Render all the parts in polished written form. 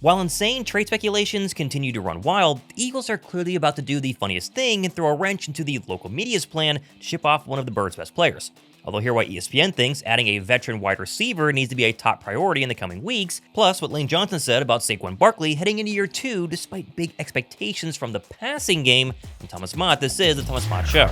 While insane trade speculations continue to run wild, the Eagles are clearly about to do the funniest thing and throw a wrench into the local media's plan to ship off one of the Birds' best players. Although hear why ESPN thinks adding a veteran wide receiver needs to be a top priority in the coming weeks, plus what Lane Johnson said about Saquon Barkley heading into year 2 despite big expectations from the passing game. I'm Thomas Mott, this is the Thomas Mott Show.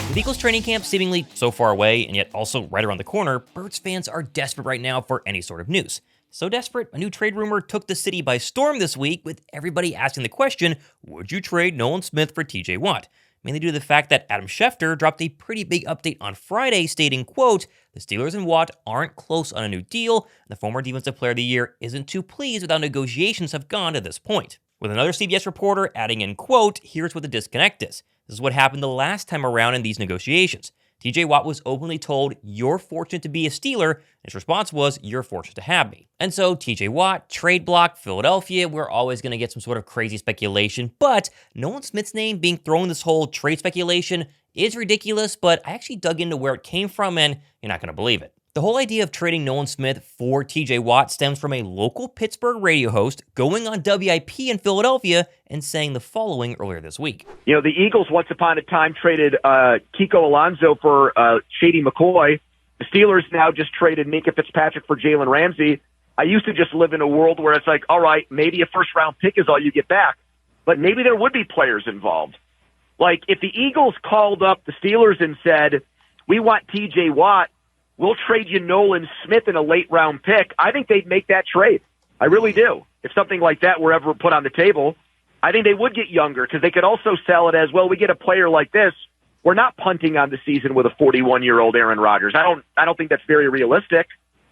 With Eagles training camp seemingly so far away and yet also right around the corner, Birds fans are desperate right now for any sort of news. So desperate, a new trade rumor took the city by storm this week, with everybody asking the question, would you trade Nolan Smith for TJ Watt? Mainly due to the fact that Adam Schefter dropped a pretty big update on Friday stating, quote, the Steelers and Watt aren't close on a new deal, and the former Defensive Player of the Year isn't too pleased with how negotiations have gone to this point. With another CBS reporter adding in, quote, here's what the disconnect is. This is what happened the last time around in these negotiations. TJ Watt was openly told, you're fortunate to be a Steeler, and his response was, you're fortunate to have me. And so TJ Watt, trade block, Philadelphia, we're always going to get some sort of crazy speculation, but Nolan Smith's name being thrown in this whole trade speculation is ridiculous, but I actually dug into where it came from, and you're not going to believe it. The whole idea of trading Nolan Smith for TJ Watt stems from a local Pittsburgh radio host going on WIP in Philadelphia and saying the following earlier this week. You know, the Eagles once upon a time traded Kiko Alonso for Shady McCoy. The Steelers now just traded Minka Fitzpatrick for Jalen Ramsey. I used to just live in a world where it's like, all right, maybe a first-round pick is all you get back, but maybe there would be players involved. Like, if the Eagles called up the Steelers and said, we want TJ Watt, we'll trade you Nolan Smith in a late-round pick, I think they'd make that trade. I really do. If something like that were ever put on the table, I think they would get younger because they could also sell it as, well, we get a player like this. We're not punting on the season with a 41-year-old Aaron Rodgers. I don't think that's very realistic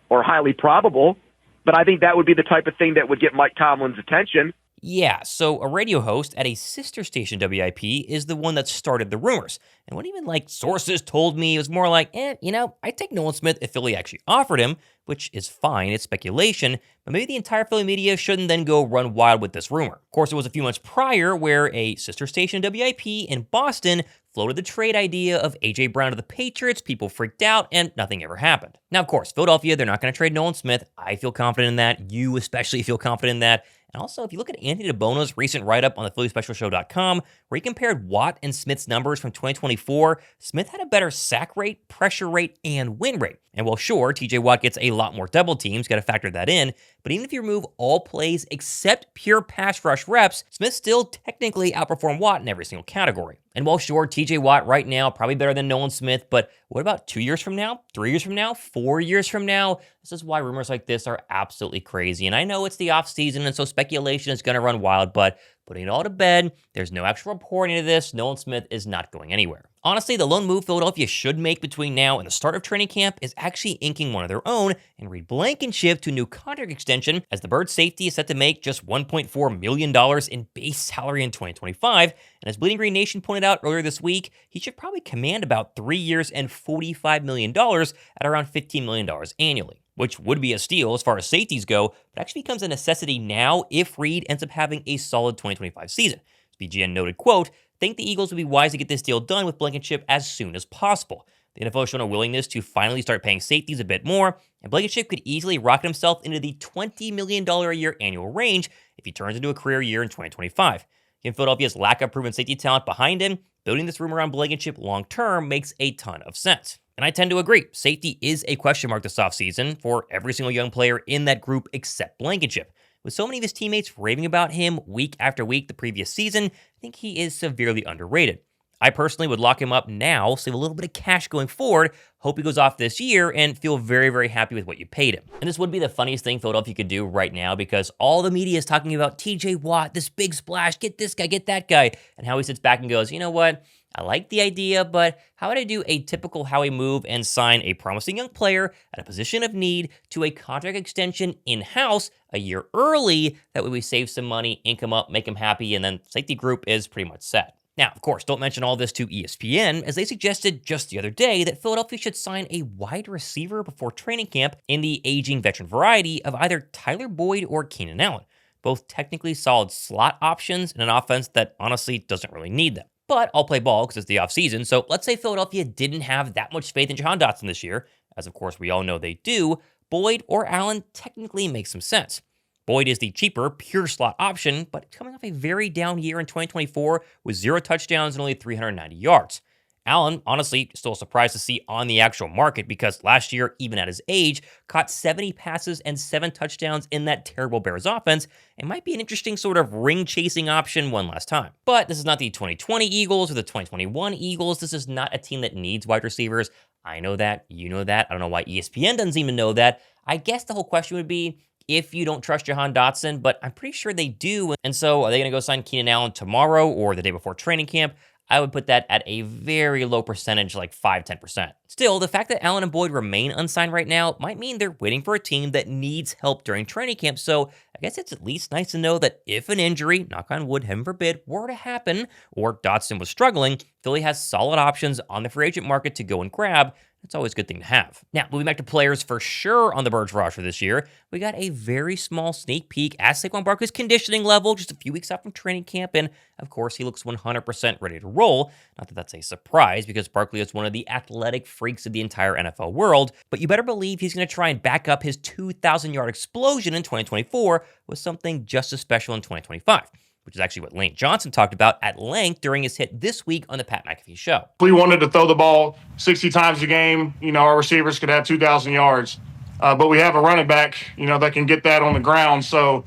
or highly probable, but I think that would be the type of thing that would get Mike Tomlin's attention. Yeah, so a radio host at a sister station, WIP, is the one that started the rumors. And what even, sources told me, it was more like, I'd take Nolan Smith if Philly actually offered him, which is fine, it's speculation, but maybe the entire Philly media shouldn't then go run wild with this rumor. Of course, it was a few months prior where a sister station, WIP, in Boston floated the trade idea of A.J. Brown to the Patriots, people freaked out, and nothing ever happened. Now, of course, Philadelphia, they're not going to trade Nolan Smith. I feel confident in that. You especially feel confident in that. And also, if you look at Anthony DeBono's recent write-up on the PhillySpecialShow.com, where he compared Watt and Smith's numbers from 2024, Smith had a better sack rate, pressure rate, and win rate. And while sure, TJ Watt gets a lot more double teams, got to factor that in, but even if you remove all plays except pure pass rush reps, Smith still technically outperformed Watt in every single category. And while sure, TJ Watt right now, probably better than Nolan Smith, but what about 2 years from now, 3 years from now, 4 years from now? This is why rumors like this are absolutely crazy. And I know it's the offseason, and so speculation is going to run wild, but putting it all to bed, there's no actual reporting of this. Nolan Smith is not going anywhere. Honestly, the lone move Philadelphia should make between now and the start of training camp is actually inking one of their own and Reed Blankenship to a new contract extension, as the Birds safety is set to make just $1.4 million in base salary in 2025. And as Bleeding Green Nation pointed out earlier this week, he should probably command about 3 years and $45 million at around $15 million annually, which would be a steal as far as safeties go, but actually becomes a necessity now if Reed ends up having a solid 2025 season. As BGN noted, quote, think the Eagles would be wise to get this deal done with Blankenship as soon as possible. The NFL has shown a willingness to finally start paying safeties a bit more, and Blankenship could easily rocket himself into the $20 million a year annual range if he turns into a career year in 2025. Given Philadelphia's lack of proven safety talent behind him, building this room around Blankenship long-term makes a ton of sense. And I tend to agree. Safety is a question mark this offseason for every single young player in that group except Blankenship. With so many of his teammates raving about him week after week the previous season, I think he is severely underrated. I personally would lock him up now, save a little bit of cash going forward, hope he goes off this year, and feel very, very happy with what you paid him. And this would be the funniest thing Philadelphia could do right now, because all the media is talking about TJ Watt, this big splash, get this guy, get that guy, and Howie sits back and goes, you know what? I like the idea, but how would I do a typical Howie move and sign a promising young player at a position of need to a contract extension in-house a year early? That way we save some money, ink him up, make him happy, and then safety group is pretty much set. Now, of course, don't mention all this to ESPN, as they suggested just the other day that Philadelphia should sign a wide receiver before training camp in the aging veteran variety of either Tyler Boyd or Keenan Allen, both technically solid slot options in an offense that honestly doesn't really need them. But I'll play ball because it's the offseason, so let's say Philadelphia didn't have that much faith in Jahan Dotson this year. as of course we all know they do, Boyd or Allen technically makes some sense. Boyd is the cheaper, pure slot option, but coming off a very down year in 2024 with 0 touchdowns and only 390 yards. Allen, honestly, still surprised to see on the actual market because last year, even at his age, caught 70 passes and 7 touchdowns in that terrible Bears offense and might be an interesting sort of ring-chasing option one last time. But this is not the 2020 Eagles or the 2021 Eagles. This is not a team that needs wide receivers. I know that. You know that. I don't know why ESPN doesn't even know that. I guess the whole question would be, if you don't trust Jahan Dotson, but I'm pretty sure they do. And so are they going to go sign Keenan Allen tomorrow or the day before training camp? I would put that at a very low percentage, like 5-10%. Still, the fact that Allen and Boyd remain unsigned right now might mean they're waiting for a team that needs help during training camp. So I guess it's at least nice to know that if an injury, knock on wood, heaven forbid, were to happen, or Dotson was struggling, Philly has solid options on the free agent market to go and grab. It's always a good thing to have. Now, moving back to players for sure on the Birds roster this year, we got a very small sneak peek at Saquon Barkley's conditioning level just a few weeks out from training camp, and of course, he looks 100% ready to roll. Not that that's a surprise, because Barkley is one of the athletic freaks of the entire NFL world, but you better believe he's going to try and back up his 2,000-yard explosion in 2024 with something just as special in 2025. Which is actually what Lane Johnson talked about at length during his hit this week on the Pat McAfee Show. If we wanted to throw the ball 60 times a game, our receivers could have 2,000 yards. But we have a running back, that can get that on the ground. So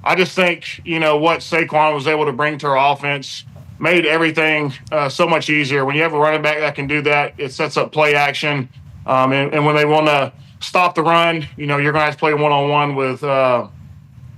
I just think, what Saquon was able to bring to our offense made everything so much easier. When you have a running back that can do that, it sets up play action. And when they want to stop the run, you're going to have to play one-on-one with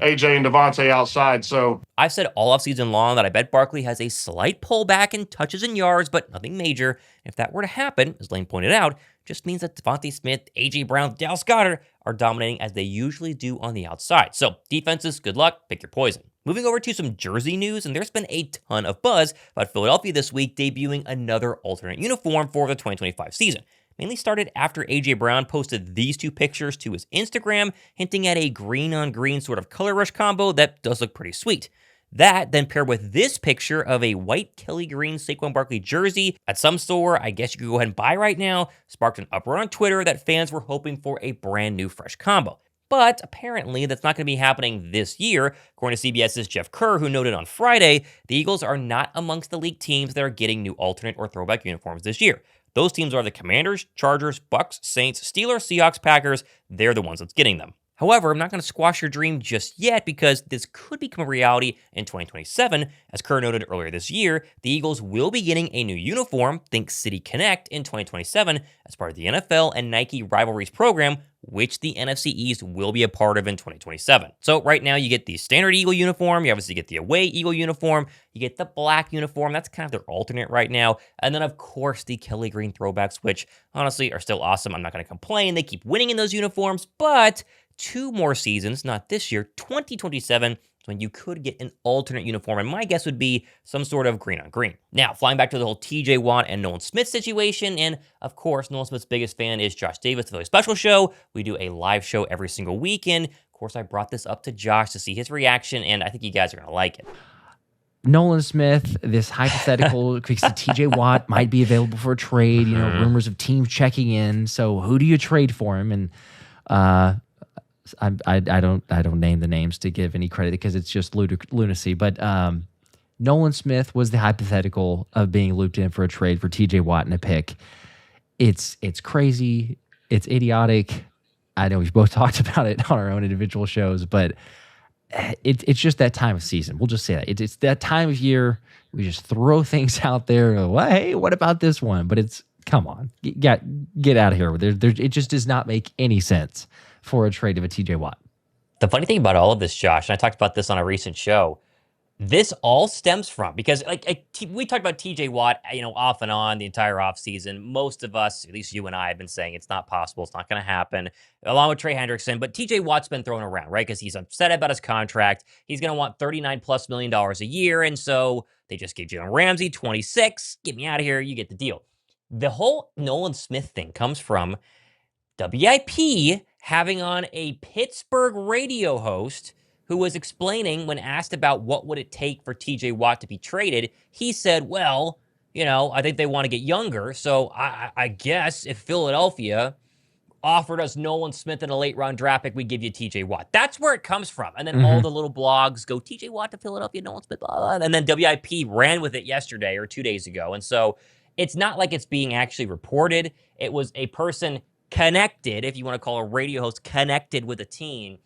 AJ and Devontae outside. So I've said all offseason long that I bet Barkley has a slight pullback in touches and yards, but nothing major. If that were to happen, as Lane pointed out, just means that Devontae Smith, AJ Brown, Dallas Goedert are dominating as they usually do on the outside. So defenses, good luck, pick your poison. Moving over to some jersey news, and there's been a ton of buzz about Philadelphia this week debuting another alternate uniform for the 2025 season. Mainly started after A.J. Brown posted these 2 pictures to his Instagram, hinting at a green-on-green sort of color rush combo that does look pretty sweet. That then paired with this picture of a white Kelly green Saquon Barkley jersey at some store I guess you could go ahead and buy right now, sparked an uproar on Twitter that fans were hoping for a brand new fresh combo. But apparently that's not going to be happening this year. According to CBS's Jeff Kerr, who noted on Friday, the Eagles are not amongst the league teams that are getting new alternate or throwback uniforms this year. Those teams are the Commanders, Chargers, Bucks, Saints, Steelers, Seahawks, Packers. They're the ones that's getting them. However, I'm not going to squash your dream just yet because this could become a reality in 2027. As Kerr noted earlier this year, the Eagles will be getting a new uniform, think City Connect, in 2027 as part of the NFL and Nike Rivalries program, which the NFC East will be a part of in 2027. So right now you get the standard Eagle uniform, you obviously get the away Eagle uniform, you get the black uniform, that's kind of their alternate right now, and then of course the Kelly Green throwbacks, which honestly are still awesome. I'm not going to complain, they keep winning in those uniforms, but 2 more seasons, not this year, 2027, when you could get an alternate uniform, and my guess would be some sort of green on green. Now, flying back to the whole TJ Watt and Nolan Smith situation, and of course, Nolan Smith's biggest fan is Josh Davis, the Philly Special Show. We do a live show every single weekend. Of course, I brought this up to Josh to see his reaction, and I think you guys are going to like it. Nolan Smith, this hypothetical, because TJ Watt might be available for a trade, rumors of teams checking in. So who do you trade for him? And I don't name the names to give any credit because it's just lunacy. But Nolan Smith was the hypothetical of being looped in for a trade for TJ Watt and a pick. It's crazy. It's idiotic. I know we've both talked about it on our own individual shows, but it's just that time of season. We'll just say that. It's that time of year. We just throw things out there. Well, hey, what about this one? But it's, come on. Get out of here. It just does not make any sense for a trade of a TJ Watt. The funny thing about all of this, Josh, and I talked about this on a recent show, this all stems from, because we talked about TJ Watt, off and on the entire offseason. Most of us, at least you and I, have been saying it's not possible, it's not going to happen, along with Trey Hendrickson. But TJ Watt's been thrown around, right? Because he's upset about his contract. He's going to want $39+ million a year. And so they just gave Jalen Ramsey 26. Get me out of here. You get the deal. The whole Nolan Smith thing comes from WIP having on a Pittsburgh radio host who was explaining when asked about what would it take for TJ Watt to be traded. He said, well, I think they want to get younger. So I guess if Philadelphia offered us Nolan Smith in a late round draft pick, we give you TJ Watt. That's where it comes from. And then all the little blogs go, TJ Watt to Philadelphia, Nolan Smith, blah, blah, and then WIP ran with it yesterday or 2 days ago. And so it's not like it's being actually reported. It was a person connected, if you want to call a radio host, connected with a team,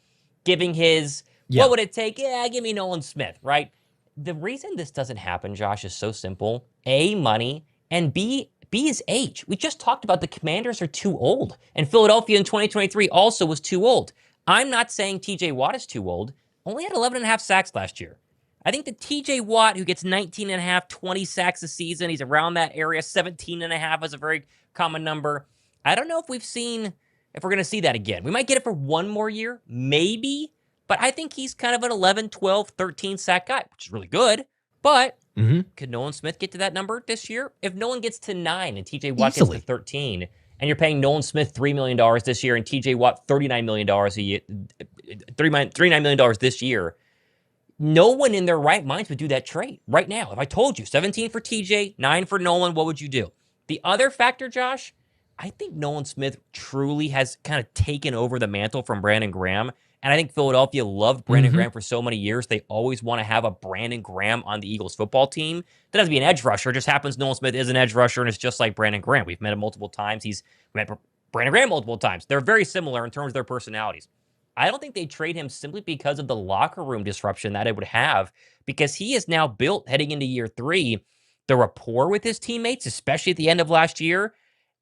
giving his, what would it take? Yeah, give me Nolan Smith, right? The reason this doesn't happen, Josh, is so simple. A, money, and B is age. We just talked about the Commanders are too old, and Philadelphia in 2023 also was too old. I'm not saying TJ Watt is too old. Only had 11 and a half sacks last year. I think the TJ Watt, who gets 19 and a half, 20 sacks a season, he's around that area. 17 and a half is a very common number. I don't know if we're going to see that again. We might get it for one more year, maybe, but I think he's kind of an 11, 12, 13 sack guy, which is really good. But could Nolan Smith get to that number this year? If Nolan gets to 9 and TJ Watt gets to 13, and you're paying Nolan Smith $3 million this year and TJ Watt $39 million a year, $39 million this year, no one in their right minds would do that trade right now. If I told you 17 for TJ, 9 for Nolan, what would you do? The other factor, Josh, I think Nolan Smith truly has kind of taken over the mantle from Brandon Graham. And I think Philadelphia loved Brandon Graham for so many years. They always want to have a Brandon Graham on the Eagles football team. That doesn't be an edge rusher. It just happens Nolan Smith is an edge rusher, and it's just like Brandon Graham. We've met him multiple times. He's met Brandon Graham multiple times. They're very similar in terms of their personalities. I don't think they trade him simply because of the locker room disruption that it would have, because he is now built heading into year 3, the rapport with his teammates, especially at the end of last year,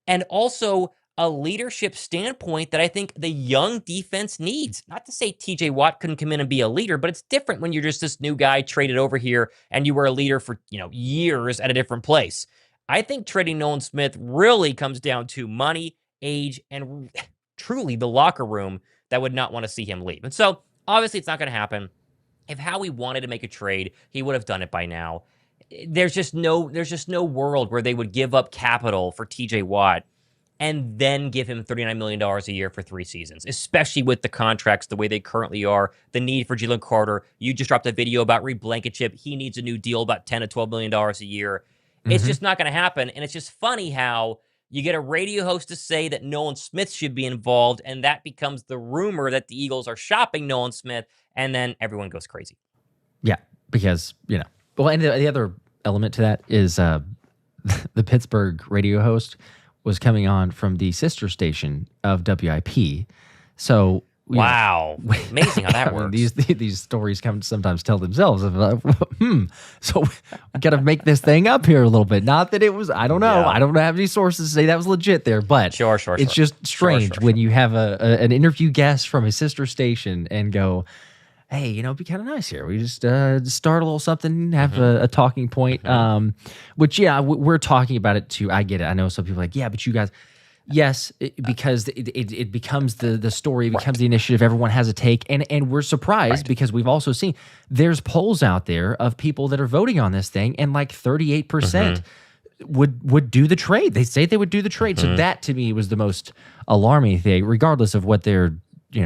and also a leadership standpoint that I think the young defense needs. Not to say TJ Watt couldn't come in and be a leader, but it's different when you're just this new guy traded over here and you were a leader for, years at a different place. I think trading Nolan Smith really comes down to money, age, and truly the locker room that would not want to see him leave. And so obviously it's not going to happen. If Howie wanted to make a trade, he would have done it by now. There's just no world where they would give up capital for TJ Watt and then give him $39 million a year for 3 seasons, especially with the contracts the way they currently are, the need for Jalen Carter. You just dropped a video about Reed Blankenship. He needs a new deal, about $10 to $12 million a year. It's just not going to happen. And it's just funny how you get a radio host to say that Nolan Smith should be involved, and that becomes the rumor that the Eagles are shopping Nolan Smith, and then everyone goes crazy. Yeah, because, well, and the other element to that is the Pittsburgh radio host was coming on from the sister station of WIP. So wow, amazing how that works. These stories sometimes tell themselves. So we got to make this thing up here a little bit. Not that it was. I don't know. Yeah. I don't have any sources to say that was legit there, but it's just strange when you have an interview guest from a sister station and go, hey, it'd be kind of nice here. We just start a little something, have a talking point. Which, we're talking about it too. I get it. I know some people are like, yeah, but you guys, yes, because it becomes the story, it becomes the initiative. Everyone has a take, and we're surprised because we've also seen there's polls out there of people that are voting on this thing, and like 38% would do the trade. They say they would do the trade. So that to me was the most alarming thing, regardless of what they're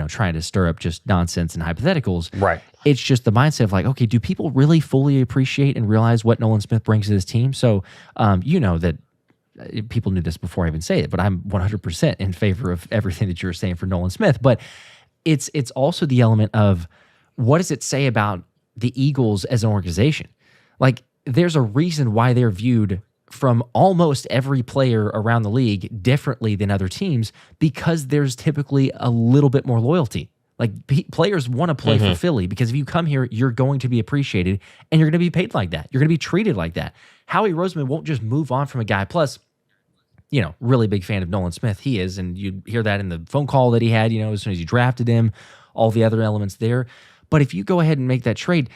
trying to stir up just nonsense and hypotheticals. Right. It's just the mindset of like, okay, do people really fully appreciate and realize what Nolan Smith brings to this team? So, that people knew this before I even say it, but I'm 100% in favor of everything that you're saying for Nolan Smith. But it's also the element of what does it say about the Eagles as an organization? Like, there's a reason why they're viewed from almost every player around the league differently than other teams, because there's typically a little bit more loyalty. Like, players want to play for Philly because if you come here, you're going to be appreciated and you're going to be paid like that. You're going to be treated like that. Howie Roseman won't just move on from a guy. Plus, really big fan of Nolan Smith. He is, and you hear that in the phone call that he had, as soon as you drafted him, all the other elements there. But if you go ahead and make that trade,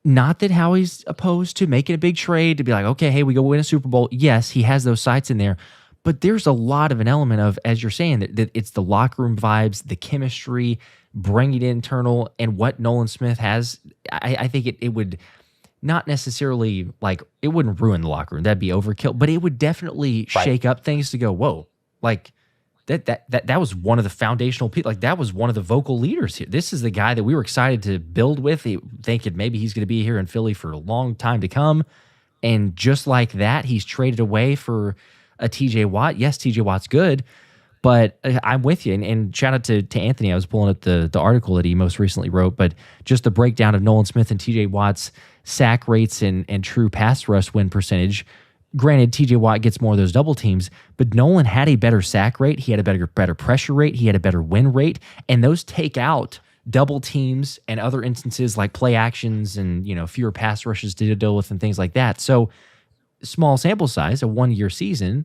not that Howie's opposed to making a big trade to be like, okay, hey, we go win a Super Bowl. Yes, he has those sights in there. But there's a lot of an element of, as you're saying, that it's the locker room vibes, the chemistry, bringing it internal, and what Nolan Smith has. I think it would not necessarily, like, it wouldn't ruin the locker room. That'd be overkill. But it would definitely shake up things to go, whoa, like, that was one of the foundational people. Like, that was one of the vocal leaders here. This is the guy that we were excited to build with, thinking maybe he's going to be here in Philly for a long time to come. And just like that, he's traded away for a TJ Watt. Yes, TJ Watt's good, But I'm with you, and shout out to Anthony. I was pulling up the article that he most recently wrote, but just the breakdown of Nolan Smith and TJ Watt's sack rates and true pass rush win percentage. Granted, TJ Watt gets more of those double teams, but Nolan had a better sack rate. He had a better pressure rate. He had a better win rate, and those take out double teams and other instances like play actions and fewer pass rushes to deal with and things like that. So small sample size, a 1-year season,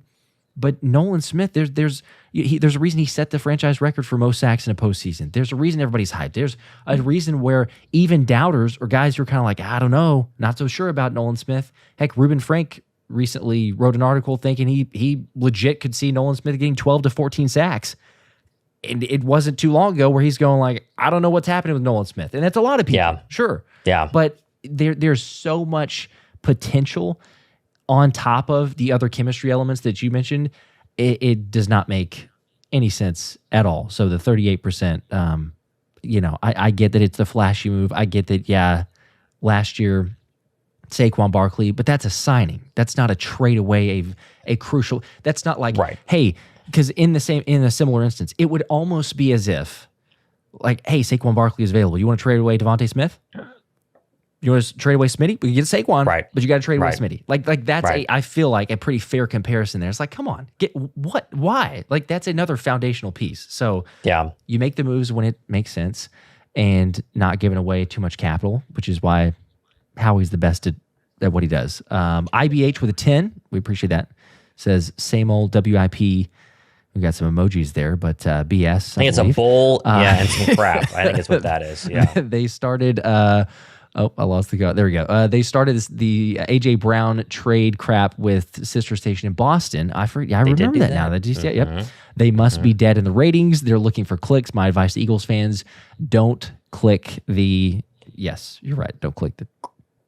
but Nolan Smith, there's a reason he set the franchise record for most sacks in a postseason. There's a reason everybody's hyped. There's a reason where even doubters or guys who are kind of like, I don't know, not so sure about Nolan Smith. Heck, Reuben Frank recently wrote an article thinking he legit could see Nolan Smith getting 12 to 14 sacks. And it wasn't too long ago where he's going like, I don't know what's happening with Nolan Smith. And that's a lot of people. Yeah. Sure. Yeah. But there's so much potential on top of the other chemistry elements that you mentioned. It does not make any sense at all. So the 38%, I get that it's the flashy move. I get that, last year, Saquon Barkley, but that's a signing. That's not a trade away, a crucial, that's not like, right. Hey, because in a similar instance, it would almost be as if, like, hey, Saquon Barkley is available. You want to trade away Devontae Smith? You want to trade away Smitty? We can get Saquon, right? But you got to trade away right. Smitty. Like that's right. I feel like a pretty fair comparison there. It's like, come on, get what? Why? Like that's another foundational piece. So you make the moves when it makes sense, and not giving away too much capital, which is why Howie's the best at what he does. IBH with a 10, we appreciate that. Says same old WIP. We got some emojis there, but BS. I think it's a bowl, and some crap. I think it's what that is. Yeah. They started. I lost the go. There we go. They started the AJ Brown trade crap with Sister Station in Boston. I remember that now. Yep. They must be dead in the ratings. They're looking for clicks. My advice to Eagles fans: don't click the. Yes, you're right. Don't click the.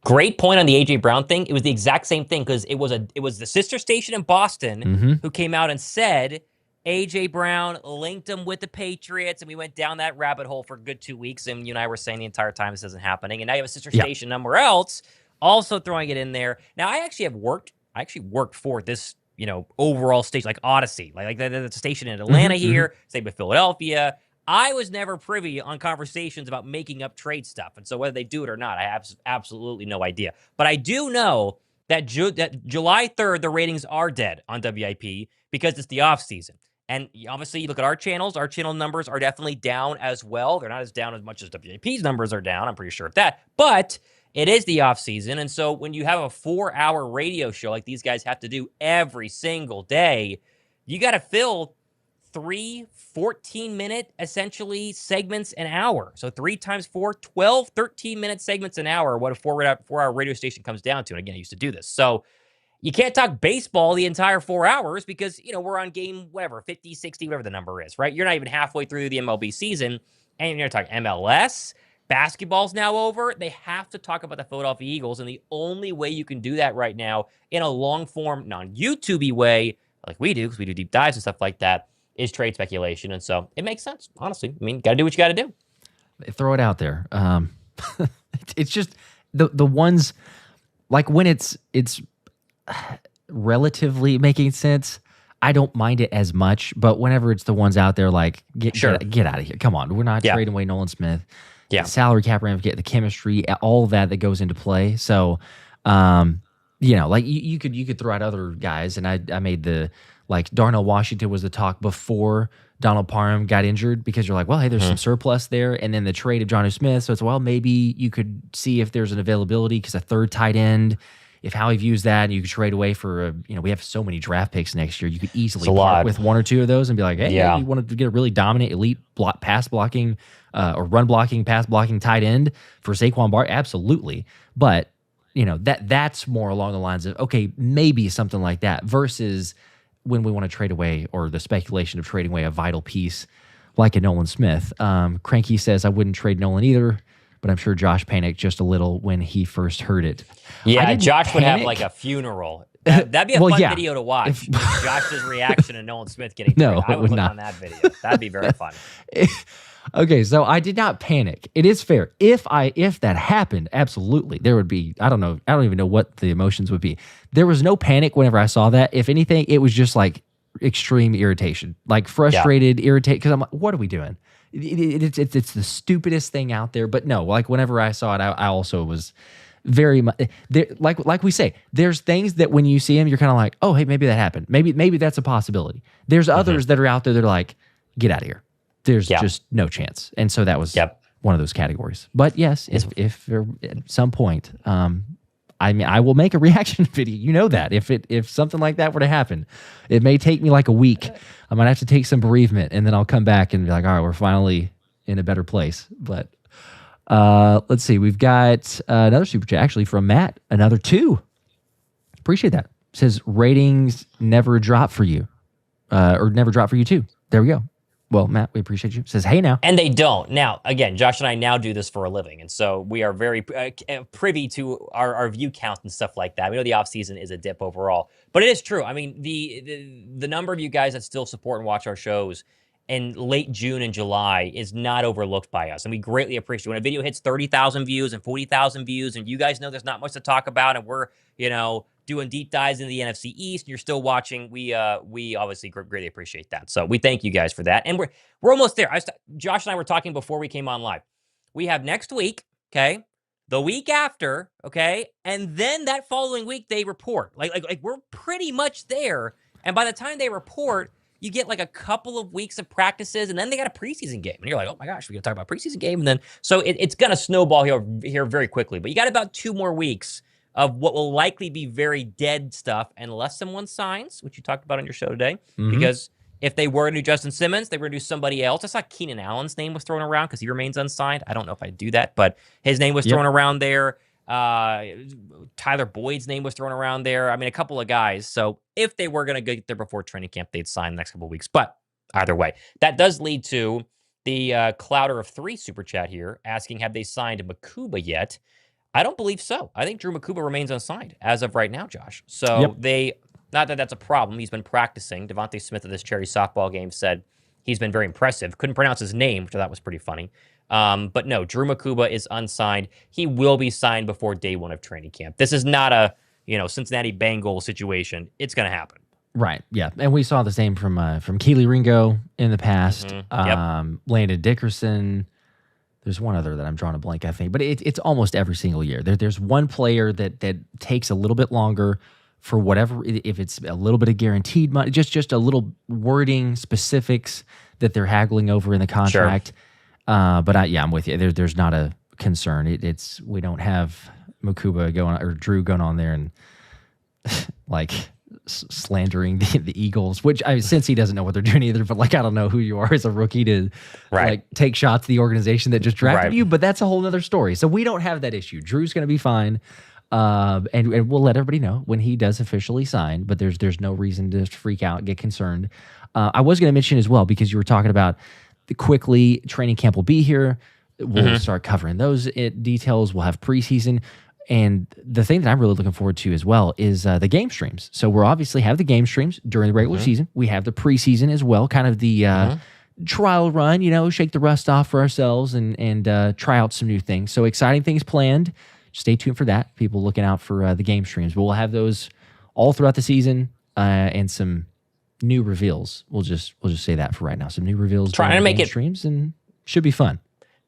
Great point on the AJ Brown thing. It was the exact same thing because it was the sister station in Boston who came out and said AJ Brown linked him with the Patriots, and we went down that rabbit hole for a good 2 weeks. And you and I were saying the entire time this isn't happening, and now you have a sister station somewhere else also throwing it in there. Now I actually worked for this overall station like Odyssey, like the station in Atlanta here, same with Philadelphia. I was never privy on conversations about making up trade stuff. And so whether they do it or not, I have absolutely no idea. But I do know that July 3rd, the ratings are dead on WIP because it's the off season. And obviously you look at our channels numbers are definitely down as well. They're not as down as much as WIP's numbers are down. I'm pretty sure of that. But it is the off season. And so when you have a 4-hour radio show like these guys have to do every single day, you got to fill 3 14-minute, essentially, segments an hour. So 3 times 4, 12, 13-minute segments an hour, what a 4-hour radio station comes down to. And again, I used to do this. So you can't talk baseball the entire 4 hours because, we're on game, 50, 60, whatever the number is, right? You're not even halfway through the MLB season, and you're talking MLS. Basketball's now over. They have to talk about the Philadelphia Eagles, and the only way you can do that right now in a long-form, non-YouTube-y way, like we do, because we do deep dives and stuff like that, is trade speculation. And so it makes sense, honestly. I mean, got to do what you got to do. Throw it out there. It's just the ones, like when it's relatively making sense, I don't mind it as much. But whenever it's the ones out there, like, get out of here. Come on. We're not trading away Nolan Smith. Yeah. The salary cap ramification, the chemistry, all that goes into play. So, like you could throw out other guys, and I made the, like, Darnell Washington was the talk before Donald Parham got injured because you're like, well, hey, there's some surplus there. And then the trade of Jonnu Smith. So it's, well, maybe you could see if there's an availability because a third tight end, if Howie views that, and you could trade away for, we have so many draft picks next year. You could easily part with 1 or 2 of those and be like, hey, you wanted to get a really dominant elite pass blocking or run blocking, pass blocking tight end for Saquon Barkley? Absolutely. But, that's more along the lines of, okay, maybe something like that versus when we want to trade away, or the speculation of trading away a vital piece like a Nolan Smith. Cranky says, I wouldn't trade Nolan either, but I'm sure Josh panicked just a little when he first heard it. Yeah, Josh would have like a funeral. That'd be a fun video to watch. Josh's reaction to Nolan Smith getting traded. I would look on that video. That'd be very fun. Okay, so I did not panic. It is fair. If that happened, absolutely, there would be, I don't even know what the emotions would be. There was no panic whenever I saw that. If anything, it was just like, extreme irritation, like frustrated, irritated, because I'm like, what are we doing? It's the stupidest thing out there. But no, like whenever I saw it, I also was very much like we say, there's things that when you see them, you're kind of like, oh, hey, maybe that happened. Maybe that's a possibility. There's others that are out there that are like, get out of here. There's just no chance. And so that was one of those categories. But yes, if at some point, I mean, I will make a reaction video. You know that if something like that were to happen, it may take me like a week. I might have to take some bereavement, and then I'll come back and be like, all right, we're finally in a better place. But let's see. We've got another super chat actually from Matt. Another 2. Appreciate that. Says ratings never drop for you, or never drop for you too. There we go. Well, Matt, we appreciate you. Says, hey now. And they don't. Now, again, Josh and I now do this for a living. And so we are very privy to our view count and stuff like that. We know the offseason is a dip overall. But it is true. I mean, the number of you guys that still support and watch our shows in late June and July is not overlooked by us. And we greatly appreciate it. When a video hits 30,000 views and 40,000 views, and you guys know there's not much to talk about, and we're, doing deep dives into the NFC East, and you're still watching, we obviously greatly appreciate that. So we thank you guys for that. And we're almost there. Josh and I were talking before we came on live. We have next week, okay? The week after, okay? And then that following week, they report. Like we're pretty much there. And by the time they report, you get like a couple of weeks of practices, and then they got a preseason game. And you're like, oh my gosh, we're going to talk about preseason game. And then, so it's going to snowball here very quickly. But you got about 2 more weeks of what will likely be very dead stuff unless someone signs, which you talked about on your show today. Mm-hmm. Because if they were to do Justin Simmons, they were to do somebody else. I saw Keenan Allen's name was thrown around because he remains unsigned. I don't know if I'd do that, but his name was thrown around there. Tyler Boyd's name was thrown around there. I mean, a couple of guys. So if they were going to get there before training camp, they'd sign the next couple of weeks. But either way, that does lead to the Clouder of 3 super chat here asking, have they signed Makuba yet? I don't believe so. I think Drew Makuba remains unsigned as of right now, Josh. So not that that's a problem. He's been practicing. Devontae Smith at this charity softball game said he's been very impressive. Couldn't pronounce his name, which I thought was pretty funny. But no, Drew Makuba is unsigned. He will be signed before day 1 of training camp. This is not a, Cincinnati Bengals situation. It's going to happen. Right. Yeah. And we saw the same from Keely Ringo in the past. Landon Dickerson. There's one other that I'm drawing a blank, I think, but it's almost every single year. There's one player that takes a little bit longer for whatever, if it's a little bit of guaranteed money, just a little wording specifics that they're haggling over in the contract. Sure. But I'm with you. There's not a concern. We don't have Makuba Drew going on there and like slandering the Eagles, which since he doesn't know what they're doing either, but like, I don't know who you are as a rookie to like take shots at the organization that just drafted you, but that's a whole nother story. So we don't have that issue. Drew's going to be fine. And we'll let everybody know when he does officially sign, but there's no reason to freak out and get concerned. I was going to mention as well, because you were talking about quickly training camp will be here. We'll start covering those details. We'll have preseason. And the thing that I'm really looking forward to as well is the game streams. So we'll obviously have the game streams during the regular season. We have the preseason as well, kind of the trial run, shake the rust off for ourselves and try out some new things. So exciting things planned. Stay tuned for that. People looking out for the game streams. But we'll have those all throughout the season and some new reveals. We'll just say that for right now. Some new reveals trying to make it streams, and should be fun.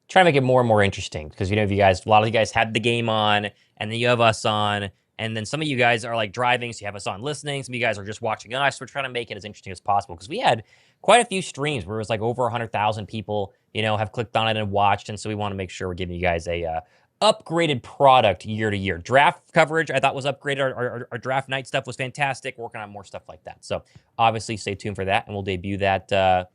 Trying to make it more and more interesting because if a lot of you guys had the game on, and then you have us on, and then some of you guys are like driving, so you have us on listening. Some of you guys are just watching us. We're trying to make it as interesting as possible because we had quite a few streams where it was like over 100,000 people, have clicked on it and watched, and so we want to make sure we're giving you guys a upgraded product year to year. Draft coverage I thought was upgraded. Our draft night stuff was fantastic. We're working on more stuff like that. So obviously stay tuned for that, and we'll debut that a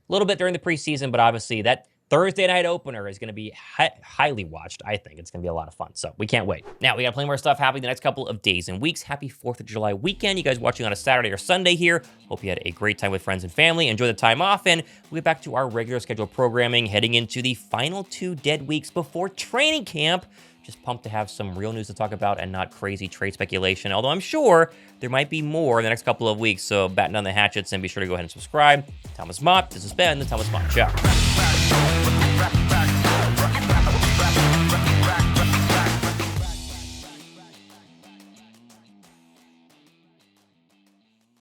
little bit during the preseason, but obviously that Thursday night opener is going to be highly watched. I think it's going to be a lot of fun. So we can't wait. Now, we got plenty more stuff happening the next couple of days and weeks. Happy 4th of July weekend. You guys watching on a Saturday or Sunday here. Hope you had a great time with friends and family. Enjoy the time off, and we'll get back to our regular scheduled programming heading into the final 2 dead weeks before training camp. Just pumped to have some real news to talk about and not crazy trade speculation, although I'm sure there might be more in the next couple of weeks. So batten down the hatchets and be sure to go ahead and subscribe. Thomas Mott, this has been the Thomas Mott Show.